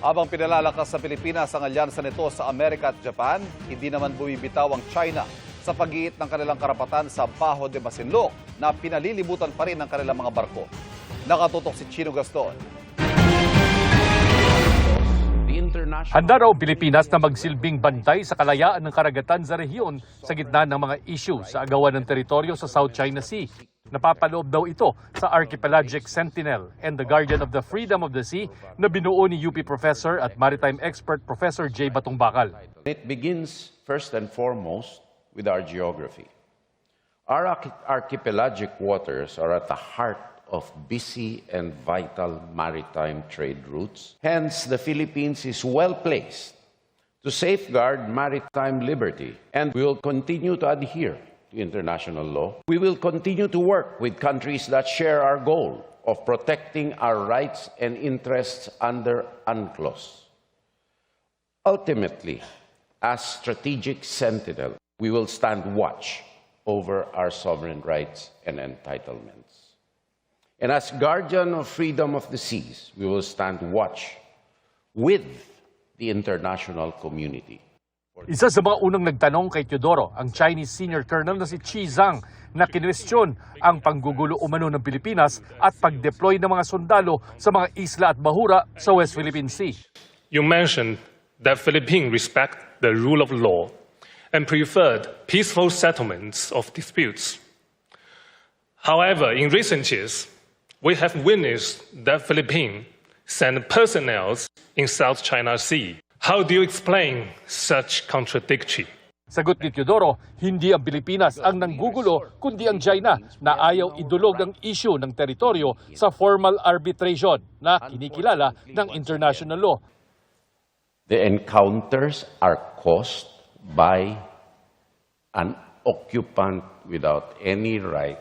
Habang pinalalakas sa Pilipinas ang alyansa nito sa Amerika at Japan, hindi naman bumibitaw ang China sa pag-iit ng kanilang karapatan sa Bajo de Masinloc na pinalilibutan pa rin ng kanilang mga barko. Nakatutok si Chino Gaston. Handa raw Pilipinas na magsilbing bantay sa kalayaan ng karagatan sa rehiyon sa gitna ng mga issue sa agawan ng teritoryo sa South China Sea. Napapaloob daw ito sa Archipelagic Sentinel and the Guardian of the Freedom of the Sea na binuo ni UP professor at maritime expert Professor J. Batungbakal. It begins first and foremost with our geography. Our archipelagic waters are at the heart of busy and vital maritime trade routes. Hence, the Philippines is well placed to safeguard maritime liberty, and we will continue to adhere to international law. We will continue to work with countries that share our goal of protecting our rights and interests under UNCLOS. Ultimately, as strategic sentinel, we will stand watch over our sovereign rights and entitlements. And as guardian of freedom of the seas, we will stand watch with the international community. Isa sa mga unang nagtanong kay Teodoro, ang Chinese senior colonel na si Chi Zhang, na kinwestiyon ang panggugulo umano ng Pilipinas at pag-deploy ng mga sundalo sa mga isla at bahura sa West Philippine Sea. You mentioned that Philippines respect the rule of law and preferred peaceful settlements of disputes. However, in recent years, we have witnessed that Philippines send personnel in South China Sea. How do you explain such contradiction? Sagot ni Teodoro, hindi ang Pilipinas ang nanggugulo kundi ang China na ayaw idulog ang issue ng teritoryo sa formal arbitration na kinikilala ng international law. The encounters are caused by an occupant without any right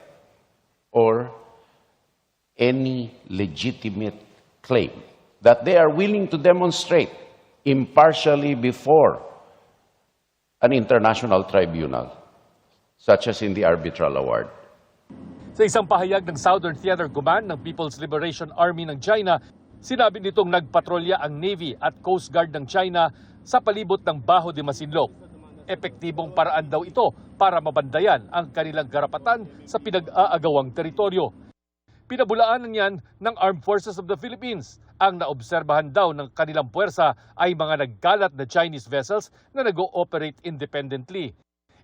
or any legitimate claim that they are willing to demonstrate impartially before an international tribunal, such as in the arbitral award. Sa isang pahayag ng Southern Theater Command ng People's Liberation Army ng China, sinabi nitong nagpatrolya ang Navy at Coast Guard ng China sa palibot ng Bajo de Masinloc. Epektibong paraan daw ito para mabandayan ang kanilang karapatan sa pinag-aagawang teritoryo. Pinabulaanan niyan ng Armed Forces of the Philippines. Ang naobserbahan daw ng kanilang puwersa ay mga nagkalat na Chinese vessels na nag-ooperate independently.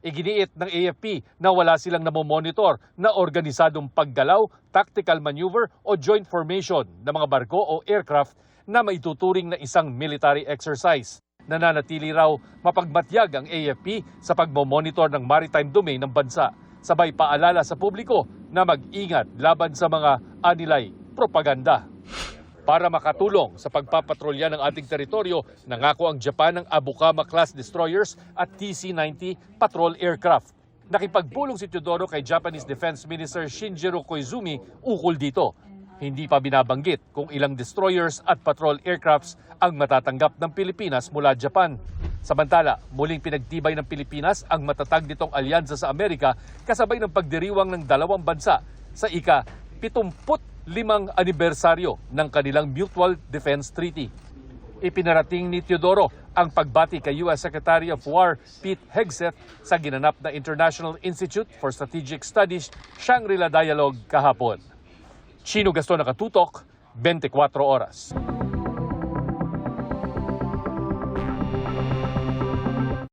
Iginiit ng AFP na wala silang namomonitor na organisadong paggalaw, tactical maneuver o joint formation ng mga barko o aircraft na maituturing na isang military exercise. Nananatili raw mapagmatyag ang AFP sa pagmomonitor ng maritime domain ng bansa. Sabay paalala sa publiko na mag-ingat laban sa mga anilay propaganda. Para makatulong sa pagpapatrolya ng ating teritoryo, nangako ang Japan ng Abukama-class destroyers at TC-90 patrol aircraft. Nakipagpulong si Teodoro kay Japanese Defense Minister Shinjiro Koizumi ukol dito. Hindi pa binabanggit kung ilang destroyers at patrol aircrafts ang matatanggap ng Pilipinas mula Japan. Samantala, muling pinagtibay ng Pilipinas ang matatag nitong alyansa sa Amerika kasabay ng pagdiriwang ng dalawang bansa sa ika-75 anibersaryo ng kanilang Mutual Defense Treaty. Ipinarating ni Teodoro ang pagbati kay U.S. Secretary of War Pete Hegseth sa ginanap na International Institute for Strategic Studies Shangri-La Dialogue kahapon. Chino Gaston, nakatutok, 24 oras.